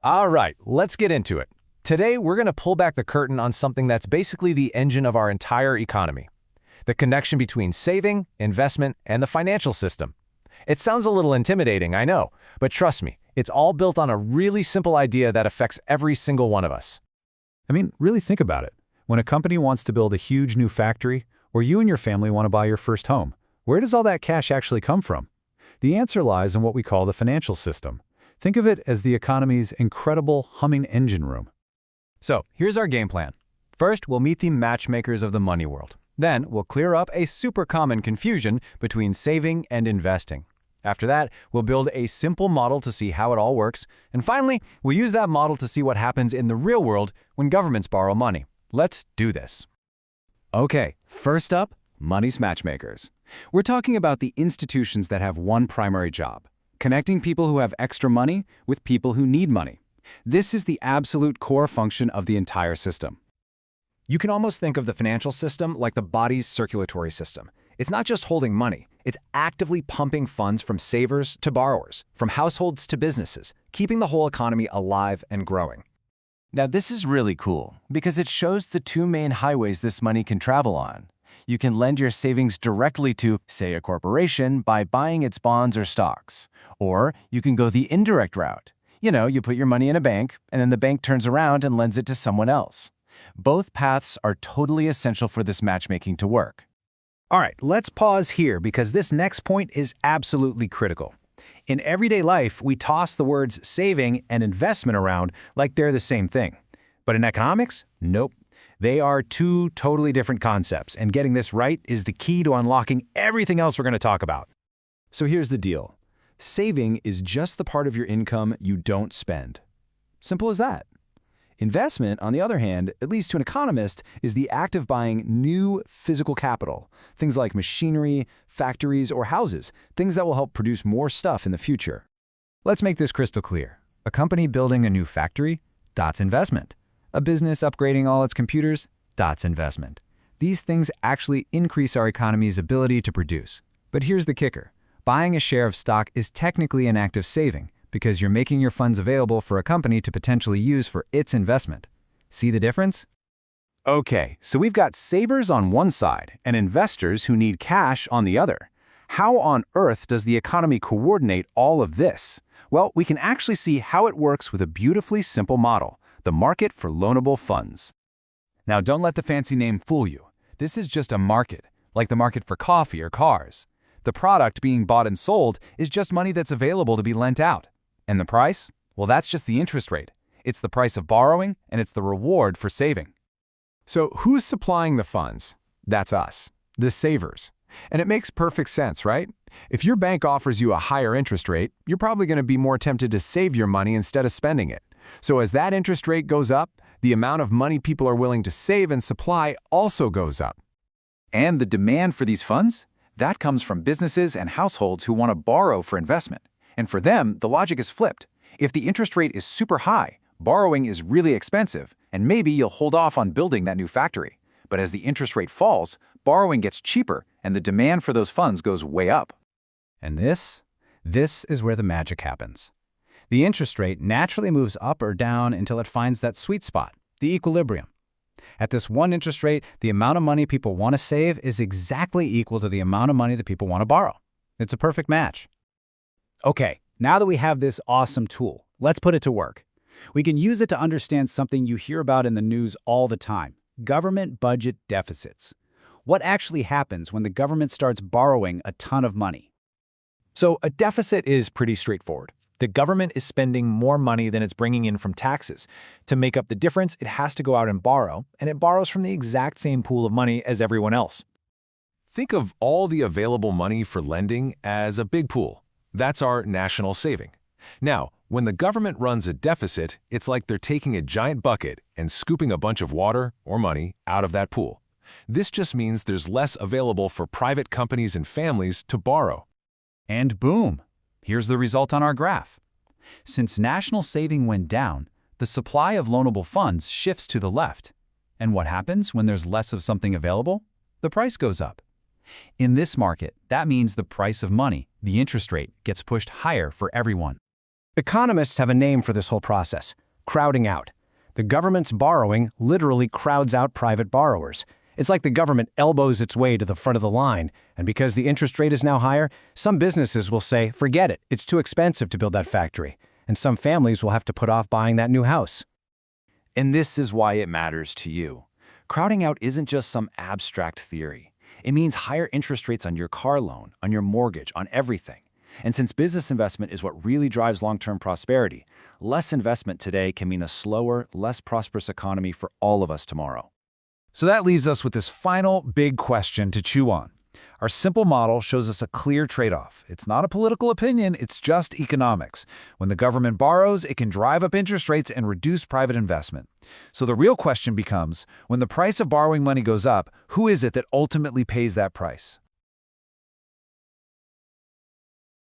All right, let's get into it. Today, we're going to pull back the curtain on something that's basically the engine of our entire economy: the connection between saving, investment, and the financial system. It sounds a little intimidating, I know, but trust me, it's all built on a really simple idea that affects every single one of us. I mean, really think about it. When a company wants to build a huge new factory, or you and your family want to buy your first home, where does all that cash actually come from? The answer lies in what we call the financial system. Think of it as the economy's incredible humming engine room. So, here's our game plan. First, we'll meet the matchmakers of the money world. Then, we'll clear up a super common confusion between saving and investing. After that, we'll build a simple model to see how it all works. And finally, we'll use that model to see what happens in the real world when governments borrow money. Let's do this. Okay, first up, money's matchmakers. We're talking about the institutions that have one primary job: connecting people who have extra money with people who need money. This is the absolute core function of the entire system. You can almost think of the financial system like the body's circulatory system. It's not just holding money, it's actively pumping funds from savers to borrowers, from households to businesses, keeping the whole economy alive and growing. Now this is really cool because it shows the two main highways this money can travel on. You can lend your savings directly to, say, a corporation by buying its bonds or stocks. Or you can go the indirect route. You put your money in a bank, and then the bank turns around and lends it to someone else. Both paths are totally essential for this matchmaking to work. All right, let's pause here because this next point is absolutely critical. In everyday life, we toss the words saving and investment around like they're the same thing. But in economics, nope. They are two totally different concepts, and getting this right is the key to unlocking everything else we're going to talk about. So here's the deal. Saving is just the part of your income you don't spend. Simple as that. Investment, on the other hand, at least to an economist, is the act of buying new physical capital, things like machinery, factories, or houses, things that will help produce more stuff in the future. Let's make this crystal clear. A company building a new factory, that's investment. A business upgrading all its computers, that's investment. These things actually increase our economy's ability to produce. But here's the kicker. Buying a share of stock is technically an act of saving because you're making your funds available for a company to potentially use for its investment. See the difference? Okay, so we've got savers on one side and investors who need cash on the other. How on earth does the economy coordinate all of this? Well, we can actually see how it works with a beautifully simple model: the market for loanable funds. Now, don't let the fancy name fool you. This is just a market, like the market for coffee or cars. The product being bought and sold is just money that's available to be lent out. And the price? Well, that's just the interest rate. It's the price of borrowing, and it's the reward for saving. So who's supplying the funds? That's us, the savers. And it makes perfect sense, right? If your bank offers you a higher interest rate, you're probably going to be more tempted to save your money instead of spending it. So as that interest rate goes up, the amount of money people are willing to save and supply also goes up. And the demand for these funds? That comes from businesses and households who want to borrow for investment. And for them, the logic is flipped. If the interest rate is super high, borrowing is really expensive, and maybe you'll hold off on building that new factory. But as the interest rate falls, borrowing gets cheaper, and the demand for those funds goes way up. And this is where the magic happens. The interest rate naturally moves up or down until it finds that sweet spot, the equilibrium. At this one interest rate, the amount of money people want to save is exactly equal to the amount of money that people want to borrow. It's a perfect match. Okay, now that we have this awesome tool, let's put it to work. We can use it to understand something you hear about in the news all the time: government budget deficits. What actually happens when the government starts borrowing a ton of money? So a deficit is pretty straightforward. The government is spending more money than it's bringing in from taxes. To make up the difference, it has to go out and borrow, and it borrows from the exact same pool of money as everyone else. Think of all the available money for lending as a big pool. That's our national saving. Now, when the government runs a deficit, it's like they're taking a giant bucket and scooping a bunch of water or money out of that pool. This just means there's less available for private companies and families to borrow. And boom! Here's the result on our graph. Since national saving went down, the supply of loanable funds shifts to the left. And what happens when there's less of something available? The price goes up. In this market, that means the price of money, the interest rate, gets pushed higher for everyone. Economists have a name for this whole process: crowding out. The government's borrowing literally crowds out private borrowers. It's like the government elbows its way to the front of the line, and because the interest rate is now higher, some businesses will say, forget it, it's too expensive to build that factory, and some families will have to put off buying that new house. And this is why it matters to you. Crowding out isn't just some abstract theory. It means higher interest rates on your car loan, on your mortgage, on everything. And since business investment is what really drives long-term prosperity, less investment today can mean a slower, less prosperous economy for all of us tomorrow. So that leaves us with this final big question to chew on. Our simple model shows us a clear trade-off. It's not a political opinion, it's just economics. When the government borrows, it can drive up interest rates and reduce private investment. So the real question becomes, when the price of borrowing money goes up, who is it that ultimately pays that price?